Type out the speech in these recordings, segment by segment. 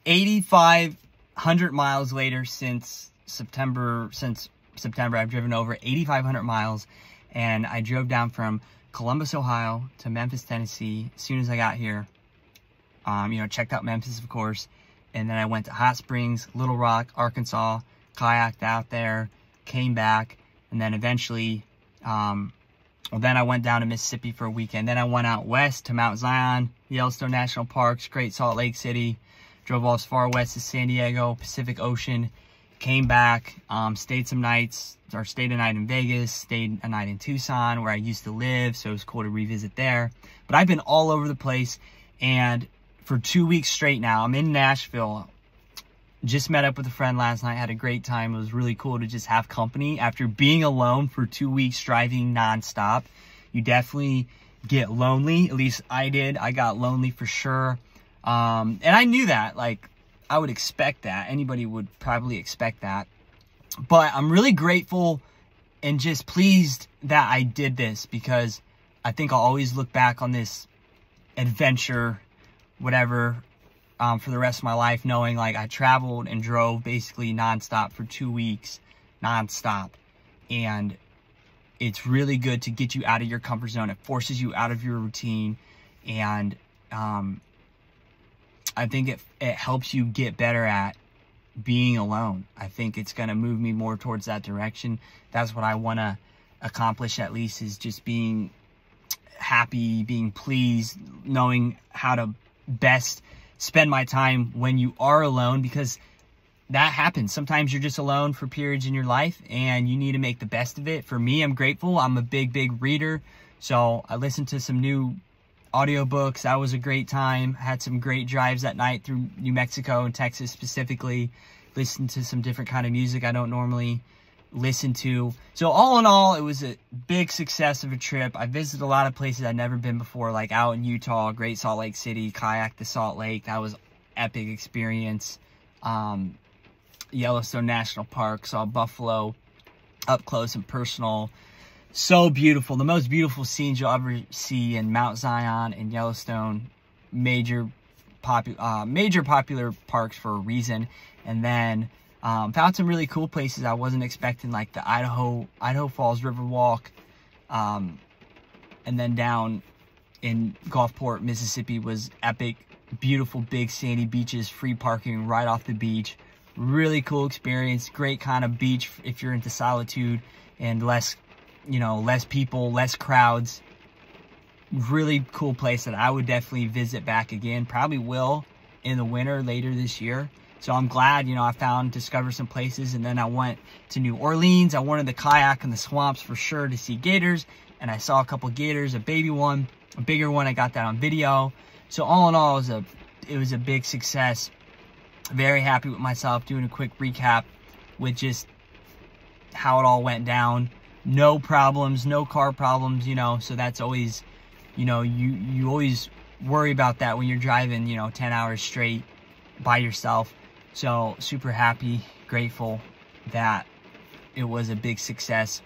8,500 miles later since September, I've driven over 8,500 miles, and I drove down from Columbus, Ohio to Memphis, Tennessee. As soon as I got here, you know, checked out Memphis, of course, and then I went to Hot Springs, Little Rock, Arkansas, kayaked out there, came back, and then eventually, then I went down to Mississippi for a weekend. Then I went out west to Mount Zion, Yellowstone National Parks, Great Salt Lake City, drove all as far west as San Diego, Pacific Ocean, came back, stayed a night in Vegas, stayed a night in Tucson where I used to live, so it was cool to revisit there. But I've been all over the place, and for 2 weeks straight now, I'm in Nashville. Just met up with a friend last night, had a great time. It was really cool to just have company. After being alone for 2 weeks, driving nonstop, you definitely get lonely. At least I did. I got lonely for sure. And I knew that, like, I would expect that. Anybody would probably expect that. But I'm really grateful and just pleased that I did this, because I think I'll always look back on this adventure, whatever, for the rest of my life, knowing like I traveled and drove basically nonstop for 2 weeks, nonstop. And it's really good to get you out of your comfort zone. It forces you out of your routine. And I think it helps you get better at being alone. I think it's going to move me more towards that direction. That's what I want to accomplish, at least, is just being happy, being pleased, knowing how to best spend my time when you are alone, because that happens. Sometimes you're just alone for periods in your life and you need to make the best of it. For me, I'm grateful. I'm a big reader. So I listened to some new audiobooks. That was a great time. Had some great drives that night through New Mexico and Texas specifically. Listened to some different kind of music I don't normally listen to. So all in all, it was a big success of a trip. I visited a lot of places I'd never been before, like out in Utah, Great Salt Lake City, kayaked to Salt Lake. That was epic experience. Yellowstone National Park, saw buffalo up close and personal. So beautiful. The most beautiful scenes you'll ever see in Mount Zion and Yellowstone. Major popular parks for a reason. And then found some really cool places I wasn't expecting, like the Idaho Falls Riverwalk. And then down in Gulfport, Mississippi was epic. Beautiful big sandy beaches, free parking right off the beach. Really cool experience. Great kind of beach if you're into solitude and less people, less crowds. Really cool place that I would definitely visit back again. Probably will in the winter later this year. So I'm glad, I discovered some places. And then I went to New Orleans. I wanted to kayak in the swamps for sure to see gators. And I saw a couple gators, a baby one, a bigger one. I got that on video. So all in all, it was a big success. Very happy with myself. Doing a quick recap with just how it all went down. No problems, no car problems, so that's always, you always worry about that when you're driving, 10 hours straight by yourself. So super happy, grateful that it was a big success.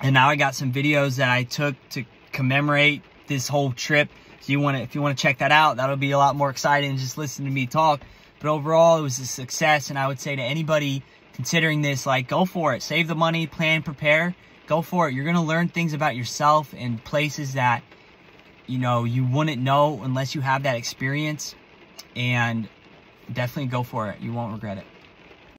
And now I got some videos that I took to commemorate this whole trip. So if you want to check that out, that'll be a lot more exciting than just listening to me talk. But overall, it was a success, and I would say to anybody considering this, like, go for it. Save the money, plan, prepare. Go for it. You're going to learn things about yourself in places that, you wouldn't know unless you have that experience. And definitely go for it. You won't regret it.